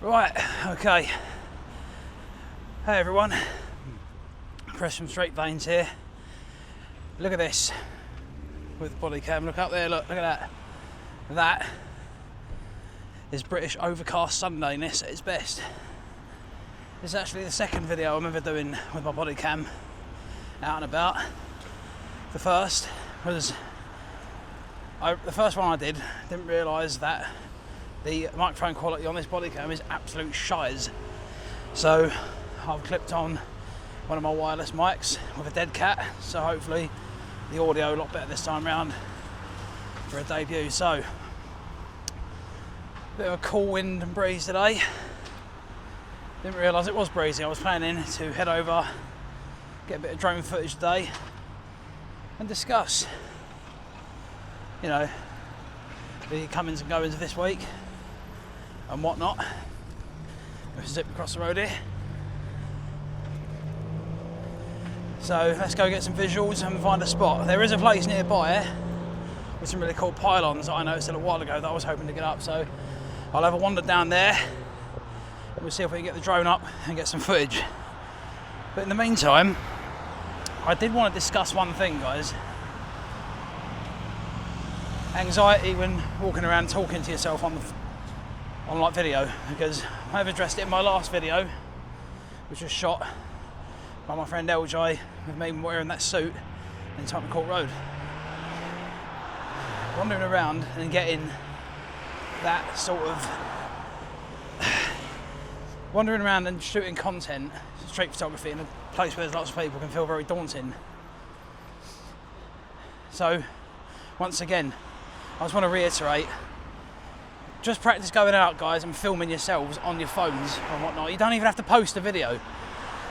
Right, okay. Hey everyone, Press from Straight Veins here. Look at this with the body cam. Look up there, look at that. That is British overcast Sundayness at its best. This is actually the second video I remember doing with my body cam out and about. The first was, the first one I didn't realise that the microphone quality on this body cam is absolute shiz. So I've clipped on one of my wireless mics with a dead cat, so hopefully the audio a lot better this time round for a debut. So, bit of a cool wind and breeze today. Didn't realise it was breezy. I was planning to head over, get a bit of drone footage today and discuss, you know, the comings and goings of this week and whatnot. We'll zip across the road here. So let's go get some visuals and find a spot. There is a place nearby with some really cool pylons that I noticed a little while ago that I was hoping to get up. So I'll have a wander down there and we'll see if we can get the drone up and get some footage. But in the meantime, I did want to discuss one thing, guys. Anxiety when walking around talking to yourself on like video, because I've addressed it in my last video, which was shot by my friend LJ with me wearing that suit in Tottenham Court Road. Wandering around and getting that sort of wandering around and shooting content, street photography in a place where there's lots of people can feel very daunting. So once again, I just want to reiterate, just practice going out, guys, and filming yourselves on your phones and whatnot. You don't even have to post a video,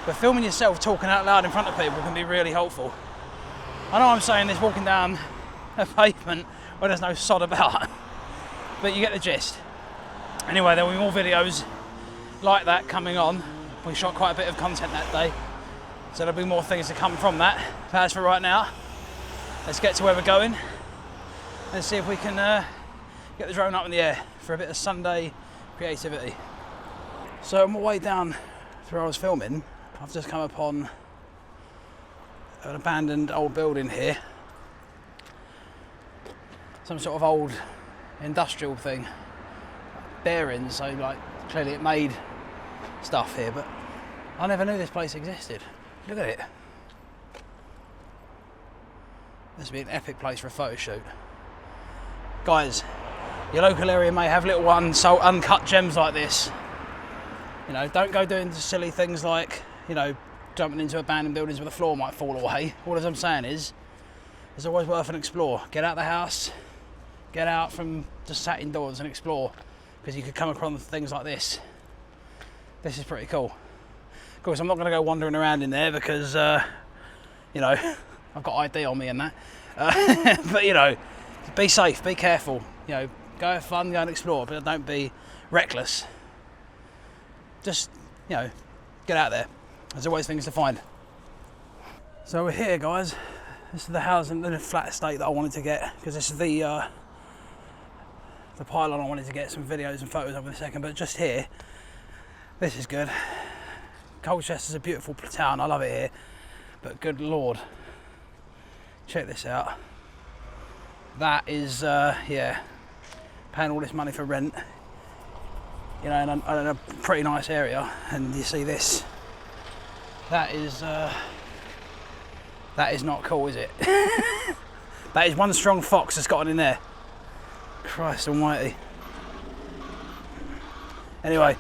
but filming yourself talking out loud in front of people can be really helpful. I know I'm saying this walking down a pavement where there's no sod about, but you get the gist. Anyway, there will be more videos like that coming on. We shot quite a bit of content that day, so there'll be more things to come from that. But as for right now, let's get to where we're going. Let's see if we can get the drone up in the air for a bit of Sunday creativity. So on my way down to where I was filming, I've just come upon an abandoned old building here. Some sort of old industrial thing. Bearings, so like clearly it made stuff here, but I never knew this place existed. Look at it. This would be an epic place for a photo shoot. Guys, your local area may have little uncut gems like this. You know, don't go doing silly things like, you know, jumping into abandoned buildings where the floor might fall away. All I'm saying is, it's always worth an explore. Get out of the house, get out from just sat indoors and explore, because you could come across things like this. This is pretty cool. Of course, I'm not going to go wandering around in there because, you know, I've got ID on me and that. But, you know, be safe, be careful. You know, go have fun, go and explore, but don't be reckless. Just, you know, get out there. There's always things to find. So we're here, guys. This is the house in the flat estate that I wanted to get, because this is the pylon I wanted to get some videos and photos of in a second. But just here, this is good. Colchester's a beautiful town. I love it here. But good Lord, check this out. That is, yeah, paying all this money for rent, you know, in a pretty nice area, and you see this. That is not cool, is it? That is one strong fox that's gotten in there. Christ almighty. Anyway,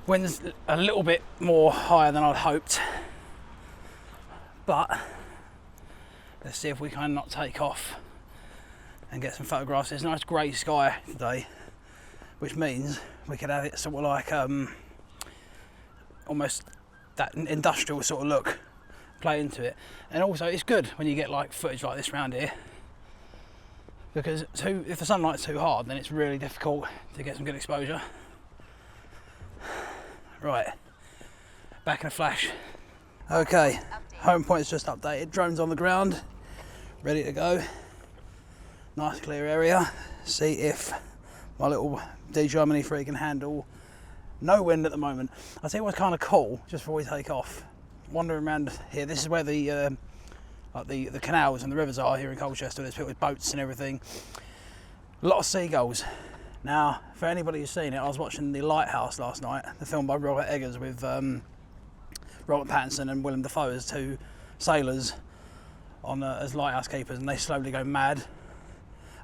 wind's a little bit more higher than I'd hoped, but let's see if we can not take off and get some photographs. There's a nice grey sky today, which means we could have it sort of like almost that industrial sort of look play into it. And also it's good when you get like footage like this around here, because if the sunlight's too hard, then it's really difficult to get some good exposure. Right, back in a flash. Okay, home point's just updated, drone's on the ground, ready to go. Nice clear area. See if my little DJI Mini 3 can handle no wind at the moment. I'll tell you what's kind of cool, just before we take off, wandering around here. This is where the canals and the rivers are here in Colchester. There's people with boats and everything. A lot of seagulls. Now, for anybody who's seen it, I was watching The Lighthouse last night, the film by Robert Eggers with Robert Pattinson and Willem Dafoe as two sailors on as lighthouse keepers, and they slowly go mad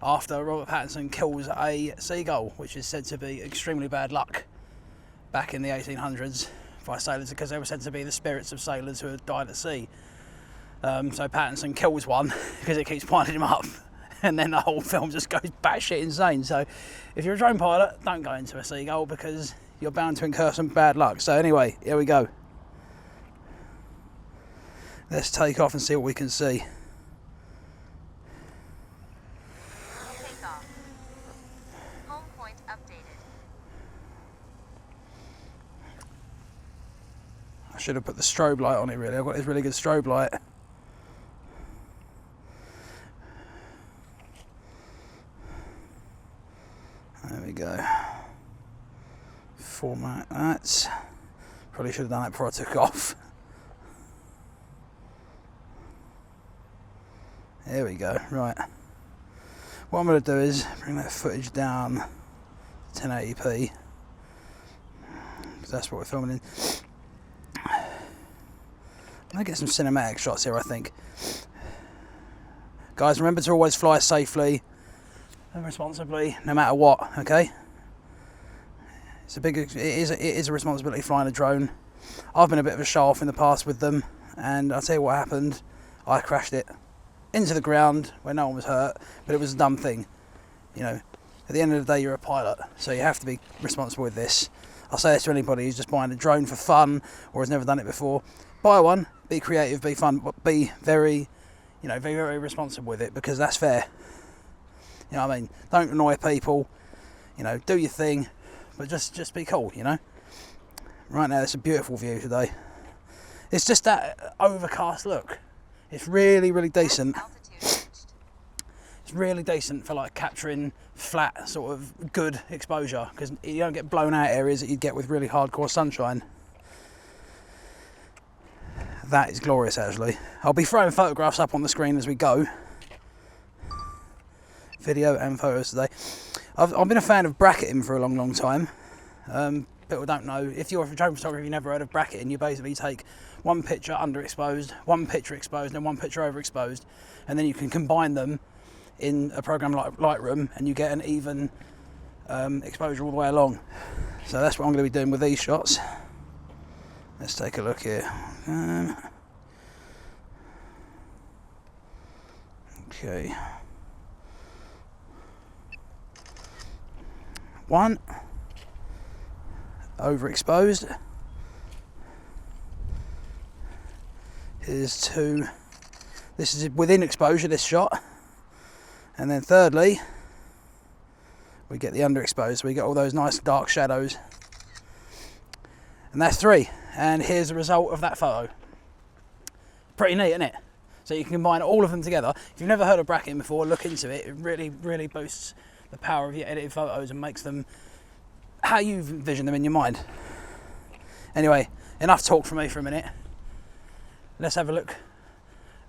after Robert Pattinson kills a seagull, which is said to be extremely bad luck back in the 1800s by sailors, because they were said to be the spirits of sailors who had died at sea. So Pattinson kills one because it keeps winding him up, and then the whole film just goes batshit insane. So if you're a drone pilot, don't go into a seagull because you're bound to incur some bad luck. So anyway, here we go. Let's take off and see what we can see. Take off. Home point updated. I should have put the strobe light on it really. I've got this really good strobe light. There we go. Format that. Probably should have done that before I took off. There we go, right. What I'm going to do is bring that footage down to 1080p, because that's what we're filming in. I'm going to get some cinematic shots here, I think. Guys, remember to always fly safely and responsibly, no matter what, okay? It is a responsibility flying a drone. I've been a bit of a show off in the past with them, and I'll tell you what happened. I crashed it into the ground where no one was hurt, but it was a dumb thing. You know, at the end of the day, you're a pilot, so you have to be responsible with this. I'll say this to anybody who's just buying a drone for fun or has never done it before. Buy one, be creative, be fun, but be very, very responsible with it, because that's fair. You know what I mean? Don't annoy people, do your thing, but just be cool, Right now, it's a beautiful view today. It's just that overcast look. It's really, really decent. It's really decent for like capturing flat, sort of good exposure, because you don't get blown out areas that you'd get with really hardcore sunshine. That is glorious, actually. I'll be throwing photographs up on the screen as we go. Video and photos today. I've been a fan of bracketing for a long, long time. People don't know, if you're a drone photographer, you've never heard of bracketing. You basically take one picture underexposed, one picture exposed, and one picture overexposed, and then you can combine them in a program like Lightroom, and you get an even exposure all the way along. So that's what I'm going to be doing with these shots. Let's take a look here. Okay. One. Overexposed. Here's two. This is within exposure, this shot. And then thirdly, we get the underexposed. So we get all those nice dark shadows. And that's three. And here's the result of that photo. Pretty neat, isn't it? So you can combine all of them together. If you've never heard of bracketing before, look into it. It really, really boosts the power of your edited photos and makes them how you envision them in your mind. Anyway, enough talk from me for a minute. Let's have a look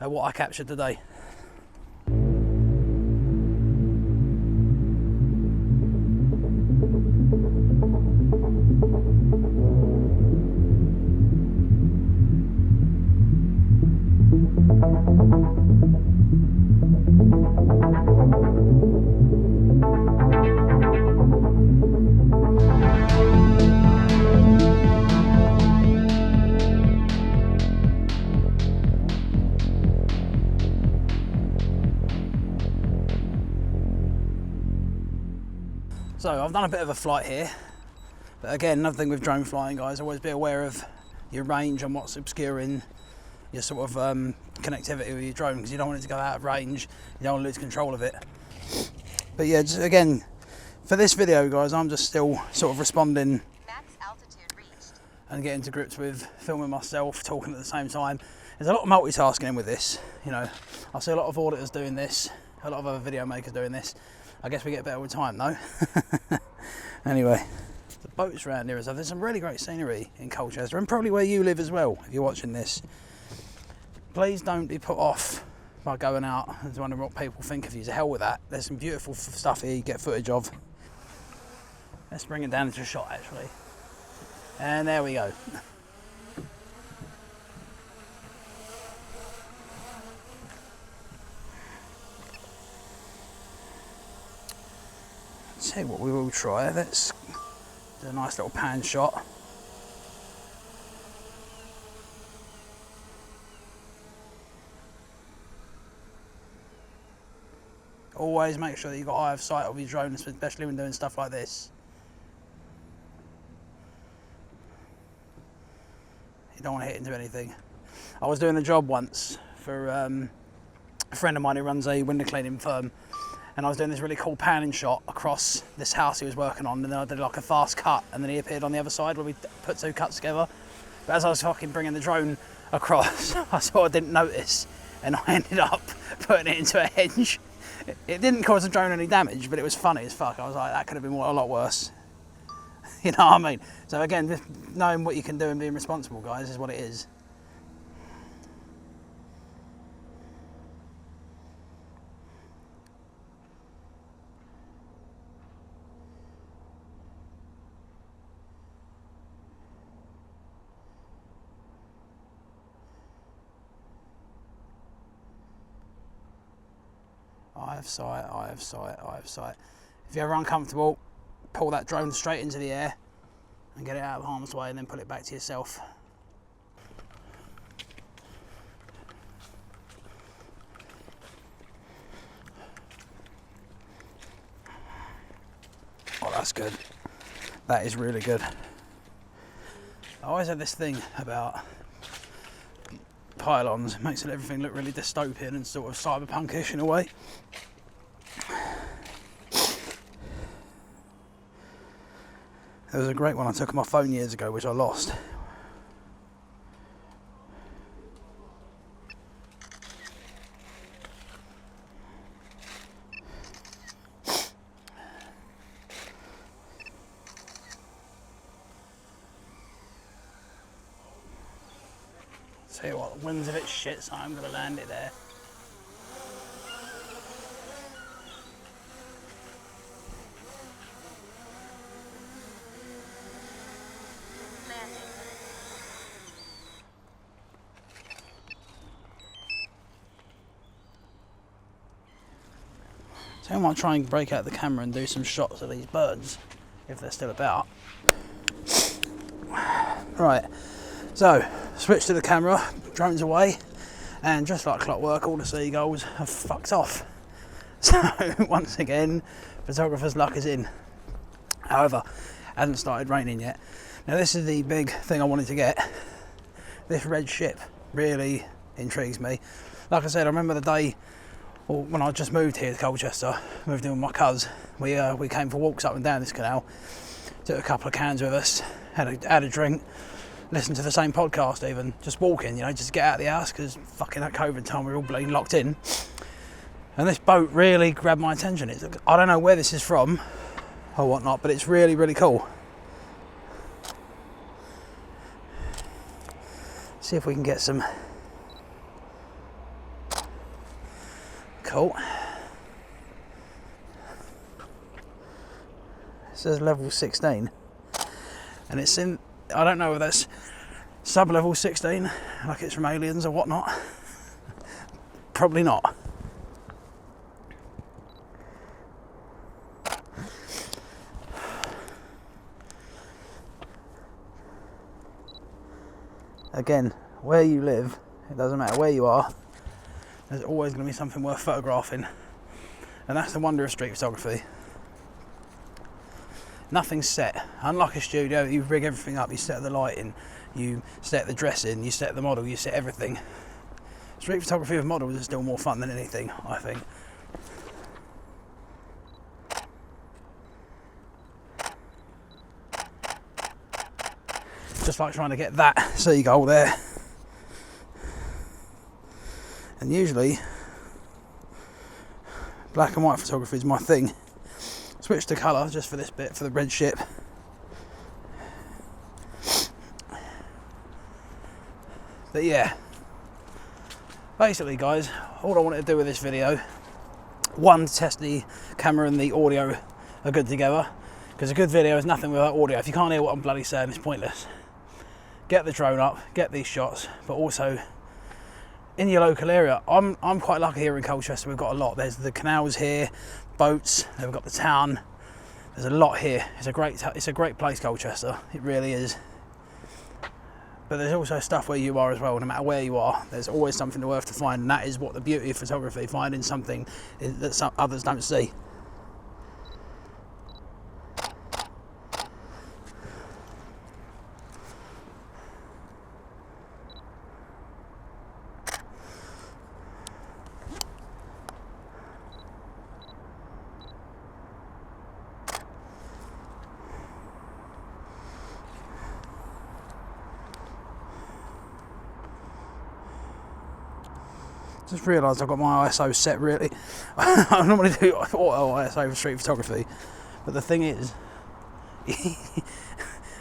at what I captured today. So I've done a bit of a flight here, but again, another thing with drone flying, guys, always be aware of your range and what's obscuring your sort of connectivity with your drone, because you don't want it to go out of range, you don't want to lose control of it. But yeah, just again, for this video, guys, I'm just still sort of responding Max altitude reached. and getting to grips with filming myself, talking at the same time. There's a lot of multitasking in with this, I see a lot of auditors doing this, a lot of other video makers doing this. I guess we get better with time though. Anyway, the boats around here and stuff. There's some really great scenery in Colchester, and probably where you live as well, if you're watching this. Please don't be put off by going out and wondering what people think of you. To hell with that. There's some beautiful stuff here you get footage of. Let's bring it down into a shot actually. And there we go. Tell you what we will try. Let's do a nice little pan shot. Always make sure that you've got eye of sight of your drone, especially when doing stuff like this. You don't want to hit into anything. I was doing a job once for a friend of mine who runs a window cleaning firm, and I was doing this really cool panning shot across this house he was working on, and then I did like a fast cut, and then he appeared on the other side where we put two cuts together. But as I was fucking bringing the drone across, I sort of didn't notice, and I ended up putting it into a hedge. It didn't cause the drone any damage, but it was funny as fuck. I was like, that could have been a lot worse. You know what I mean? So again, just knowing what you can do and being responsible, guys, is what it is. Eye of sight, eye of sight, eye of sight. If you're ever uncomfortable, pull that drone straight into the air and get it out of harm's way, and then pull it back to yourself. Oh, that's good. That is really good. I always had this thing about pylons. It makes everything look really dystopian and sort of cyberpunkish in a way. There was a great one I took on my phone years ago, which I lost. Tell you what, the wind's a bit shit, so I'm going to land it there. So I might try and break out the camera and do some shots of these birds, if they're still about. Right, so switch to the camera, drone's away, and just like clockwork, all the seagulls have fucked off. So once again, photographer's luck is in. However, it hasn't started raining yet. Now this is the big thing I wanted to get. This red ship really intrigues me. Like I said, I remember the day when I just moved here to Colchester, moved in with my cuz. We came for walks up and down this canal, took a couple of cans with us, had a drink, listened to the same podcast even, just walking, you know, just to get out of the house, because fucking that COVID time we were all bloody locked in. And this boat really grabbed my attention. I don't know where this is from or whatnot, but it's really, really cool. See if we can get some. Cool. It says level 16, and it's in, I don't know whether that's sub-level 16, like it's from Aliens or whatnot. Probably not. Again, where you live, it doesn't matter where you are, there's always going to be something worth photographing, and that's the wonder of street photography. Nothing's set. Unlike a studio, you rig everything up, you set the lighting, you set the dressing, you set the model, you set everything. Street photography with models is still more fun than anything, I think. Just like trying to get that seagull there. And usually, Black and white photography is my thing. Switch to colour just for this bit, for the red ship. But yeah, basically guys, all I wanted to do with this video, one, to test the camera and the audio are good together, because a good video is nothing without audio. If you can't hear what I'm bloody saying, it's pointless. Get the drone up, get these shots, but also in your local area. I'm quite lucky here in Colchester. We've got a lot. There's the canals here, boats, then we've got the town. There's a lot here. It's a great place, Colchester. It really is. But there's also stuff where you are as well. No matter where you are, there's always something worth to find, and that is what the beauty of photography, finding something that some others don't see. Just realised I've got my ISO set really. I normally do auto ISO for street photography, but the thing is,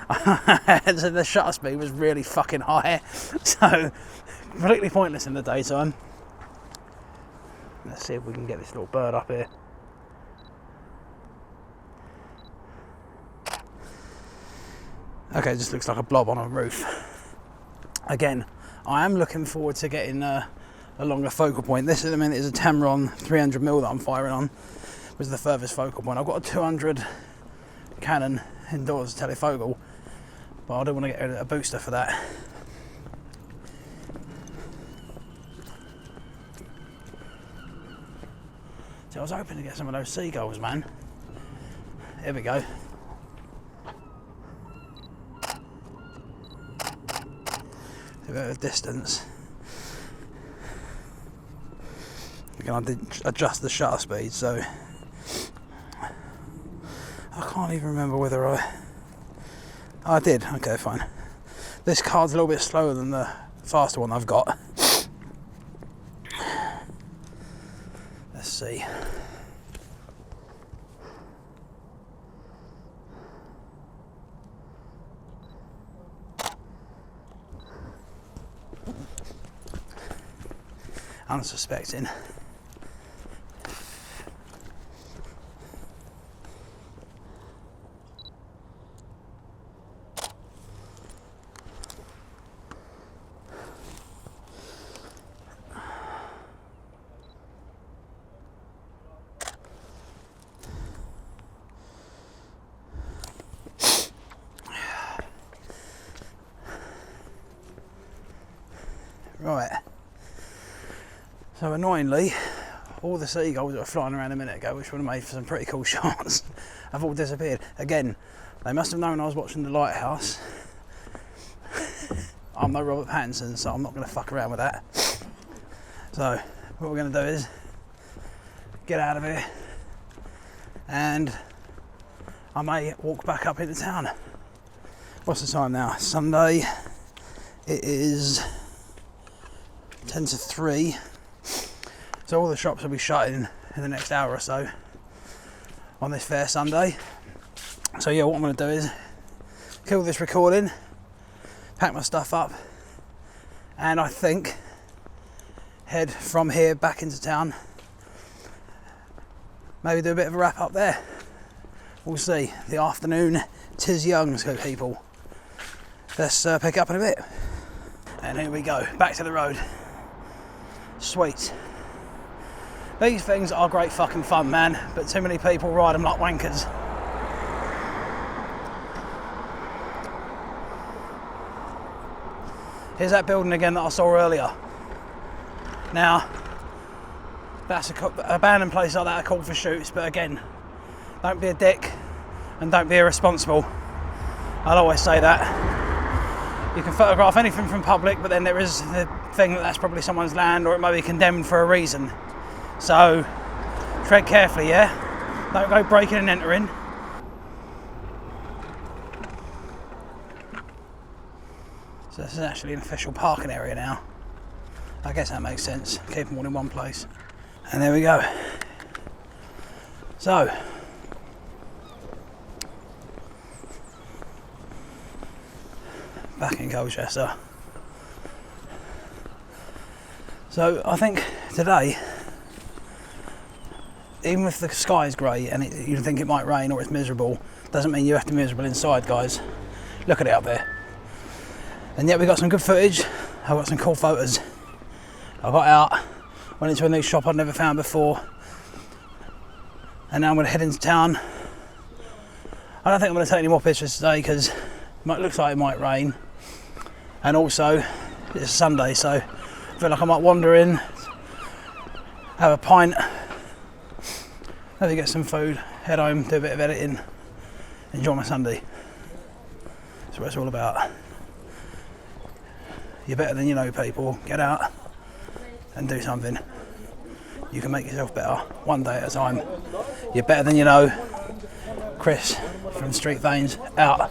the shutter speed was really fucking high, so completely pointless in the daytime. Let's see if we can get this little bird up here. Okay, it just looks like a blob on a roof. Again, I am looking forward to getting a longer focal point. This at the minute is a Tamron 300mm that I'm firing on, was the furthest focal point. I've got a 200 Canon indoors telefocal, but I do want to get a booster for that. So I was hoping to get some of those seagulls, man. Here we go. A bit of distance. Again, I did adjust the shutter speed, so I can't even remember whether I did. Okay, fine. This card's a little bit slower than the faster one I've got. Let's see. Unsuspecting. Right. So annoyingly, all the seagulls that were flying around a minute ago, which would have made for some pretty cool shots, have all disappeared. Again, they must have known I was watching The Lighthouse. I'm no Robert Pattinson, so I'm not going to fuck around with that. So what we're going to do is get out of here, and I may walk back up into town. What's the time now? Sunday. It is 10 to 3. So all the shops will be shut in the next hour or so on this fair Sunday. So yeah, what I'm going to do is kill this recording, pack my stuff up, and I think head from here back into town. Maybe do a bit of a wrap up there. We'll see. The afternoon, 'tis young, so people. Let's pick up in a bit. And here we go, back to the road. Sweet. These things are great fucking fun, man, but too many people ride them like wankers. Here's that building again that I saw earlier. Now, that's abandoned places like that are called for shoots, but again, don't be a dick and don't be irresponsible. I'll always say that. You can photograph anything from public, but then there is the thing that that's probably someone's land, or it may be condemned for a reason. So, tread carefully, yeah? Don't go breaking and entering. So this is actually an official parking area now. I guess that makes sense. Keep them all in one place. And there we go. So, back in Colchester. So I think today, even if the sky's grey and you think it might rain or it's miserable, doesn't mean you have to be miserable inside, guys. Look at it up there. And yet we got some good footage. I've got some cool photos. I got out, went into a new shop I'd never found before, and now I'm going to head into town. I don't think I'm going to take any more pictures today because it looks like it might rain, and also it's Sunday, so I feel like I might wander in, have a pint, maybe get some food, head home, do a bit of editing, enjoy my Sunday. That's what it's all about. You're better than you know, people. Get out and do something. You can make yourself better one day at a time. You're better than you know. Chris from Street Veins out.